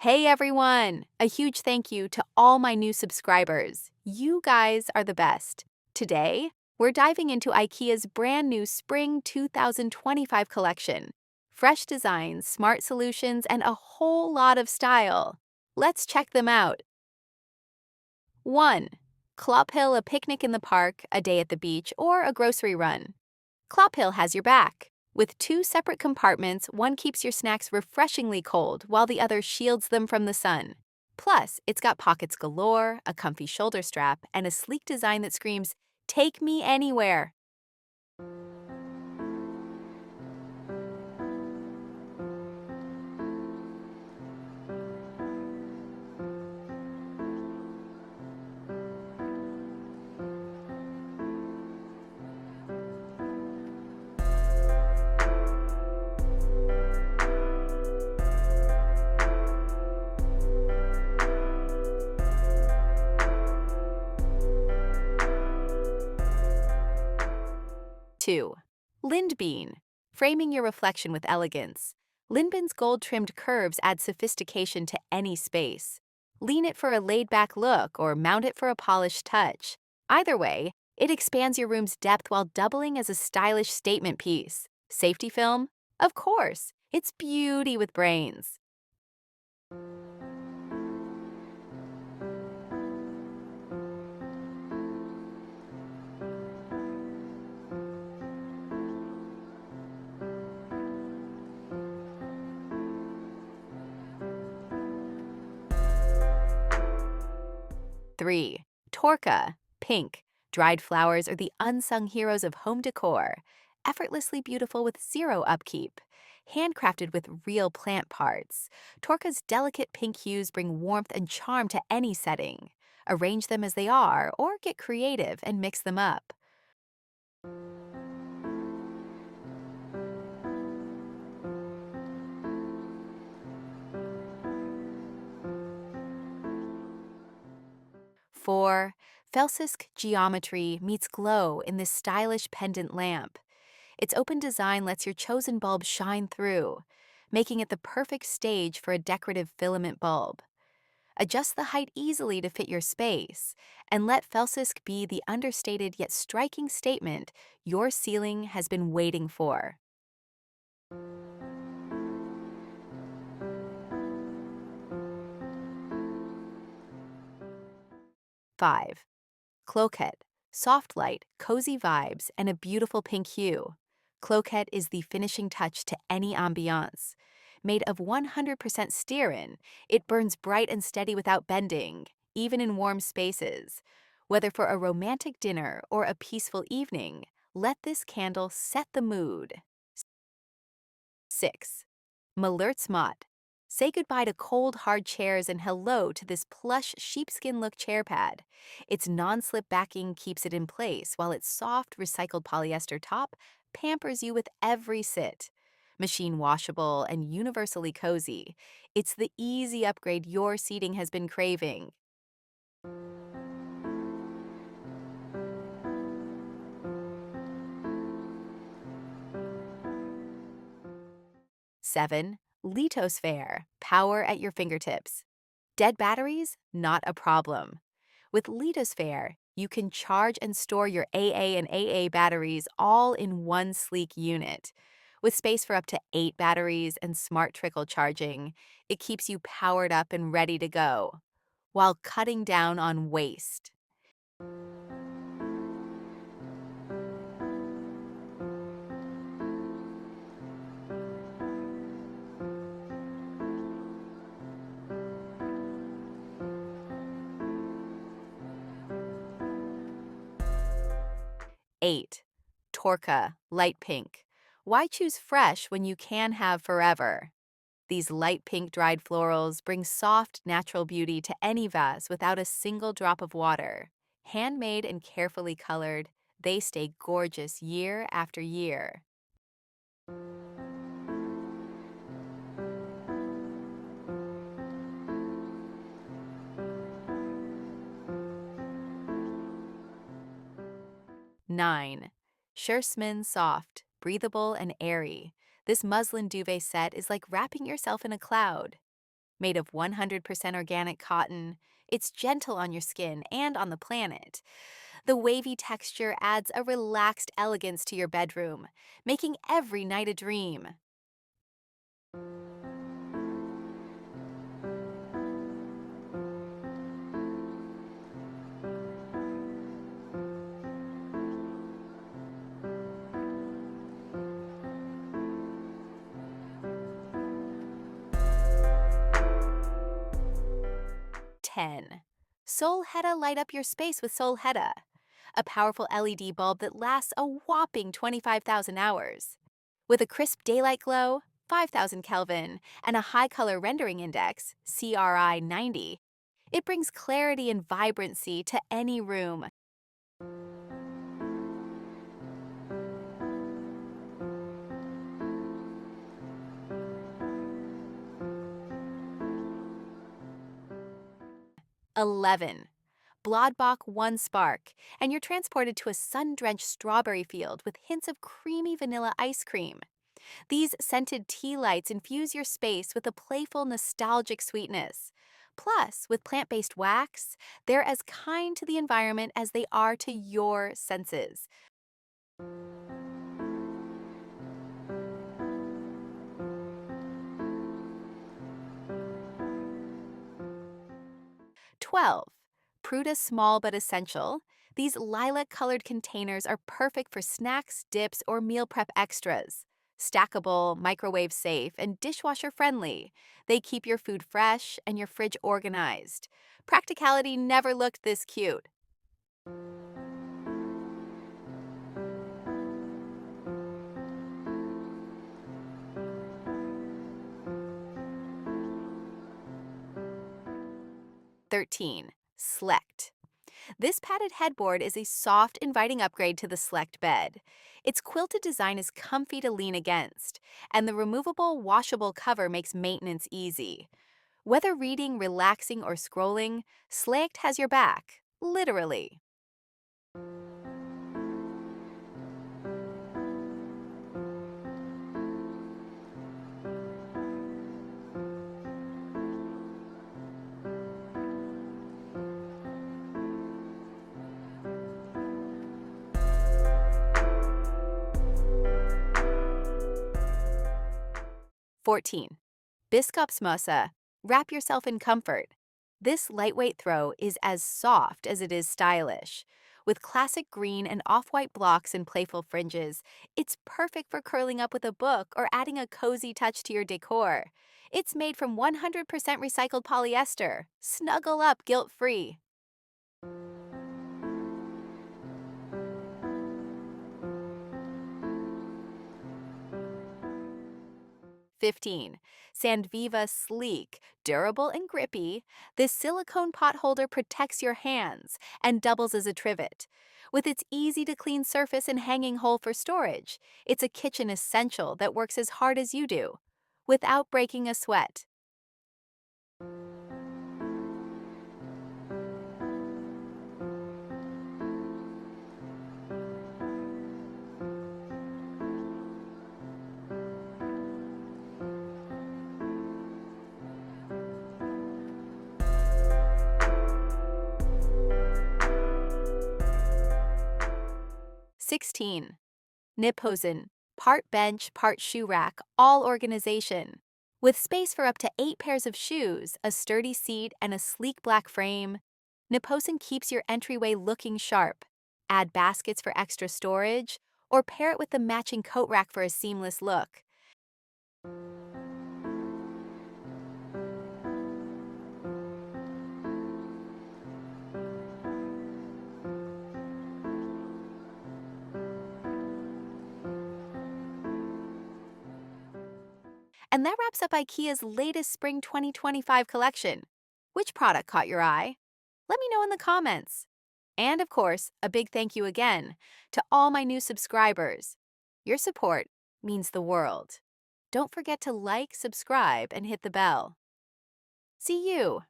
Hey everyone! A huge thank you to all my new subscribers. You guys are the best. Today, we're diving into IKEA's brand new Spring 2025 collection. Fresh designs, smart solutions, and a whole lot of style. Let's check them out. 1. Klo Hill, a picnic in the park, a day at the beach, or a grocery run. Klo Hill has your back. With two separate compartments, one keeps your snacks refreshingly cold while the other shields them from the sun. Plus, it's got pockets galore, a comfy shoulder strap, and a sleek design that screams, "Take me anywhere." 2. Lindbyn. Framing your reflection with elegance. Lindbyn's gold-trimmed curves add sophistication to any space. Lean it for a laid-back look or mount it for a polished touch. Either way, it expands your room's depth while doubling as a stylish statement piece. Safety film? Of course, it's beauty with brains. 3. Torka, pink. Dried flowers are the unsung heroes of home decor. Effortlessly beautiful with zero upkeep. Handcrafted with real plant parts, Torka's delicate pink hues bring warmth and charm to any setting. Arrange them as they are or get creative and mix them up. 4. FELSISK geometry meets glow in this stylish pendant lamp. Its open design lets your chosen bulb shine through, making it the perfect stage for a decorative filament bulb. Adjust the height easily to fit your space, and let FELSISK be the understated yet striking statement your ceiling has been waiting for. 5. Klokhet, soft light, cozy vibes, and a beautiful pink hue. Klokhet is the finishing touch to any ambiance. Made of 100% stearin, it burns bright and steady without bending, even in warm spaces. Whether for a romantic dinner or a peaceful evening, let this candle set the mood. 6. MALÖRTSMOTT. Say goodbye to cold, hard chairs and hello to this plush sheepskin look chair pad. Its non-slip backing keeps it in place while its soft, recycled polyester top pampers you with every sit. Machine washable and universally cozy, it's the easy upgrade your seating has been craving. 7. LITOSFÄR, power at your fingertips. Dead batteries? Not a problem. With LITOSFÄR, you can charge and store your AA and AA batteries all in one sleek unit. With space for up to 8 batteries and smart trickle charging, it keeps you powered up and ready to go, while cutting down on waste. 8. Torka, light pink. Why choose fresh when you can have forever? These light pink dried florals bring soft, natural beauty to any vase without a single drop of water. Handmade and carefully colored, they stay gorgeous year after year. 9. Schersmin soft, breathable, and airy. This muslin duvet set is like wrapping yourself in a cloud. Made of 100% organic cotton, it's gentle on your skin and on the planet. The wavy texture adds a relaxed elegance to your bedroom, making every night a dream. 10. Solhetta Light Up Your Space with Solhetta, a powerful LED bulb that lasts a whopping 25,000 hours. With a crisp daylight glow, 5,000 Kelvin, and a high color rendering index, CRI 90, it brings clarity and vibrancy to any room. 11. Blodbok One Spark, and you're transported to a sun-drenched strawberry field with hints of creamy vanilla ice cream. These scented tea lights infuse your space with a playful, nostalgic sweetness. Plus, with plant-based wax, they're as kind to the environment as they are to your senses. 12. Pruta Small but Essential. These lilac-colored containers are perfect for snacks, dips, or meal prep extras. Stackable, microwave-safe, and dishwasher-friendly. They keep your food fresh and your fridge organized. Practicality never looked this cute. 13. Slakt. This padded headboard is a soft, inviting upgrade to the Slakt bed. Its quilted design is comfy to lean against, and the removable, washable cover makes maintenance easy. Whether reading, relaxing, or scrolling, Slakt has your back, literally. 14. Biskopsmossa. Wrap yourself in comfort. This lightweight throw is as soft as it is stylish. With classic green and off-white blocks and playful fringes, it's perfect for curling up with a book or adding a cozy touch to your decor. It's made from 100% recycled polyester. Snuggle up guilt-free. 15. Sandviva Sleek. Durable and grippy, this silicone pot holder protects your hands and doubles as a trivet. With its easy-to-clean surface and hanging hole for storage, it's a kitchen essential that works as hard as you do, without breaking a sweat. 16. Nipasen. Part bench, part shoe rack, all organization. With space for up to 8 pairs of shoes, a sturdy seat, and a sleek black frame, Nipasen keeps your entryway looking sharp. Add baskets for extra storage, or pair it with the matching coat rack for a seamless look. And that wraps up IKEA's latest Spring 2025 collection. Which product caught your eye? Let me know in the comments. And of course, a big thank you again to all my new subscribers. Your support means the world. Don't forget to like, subscribe, and hit the bell. See you!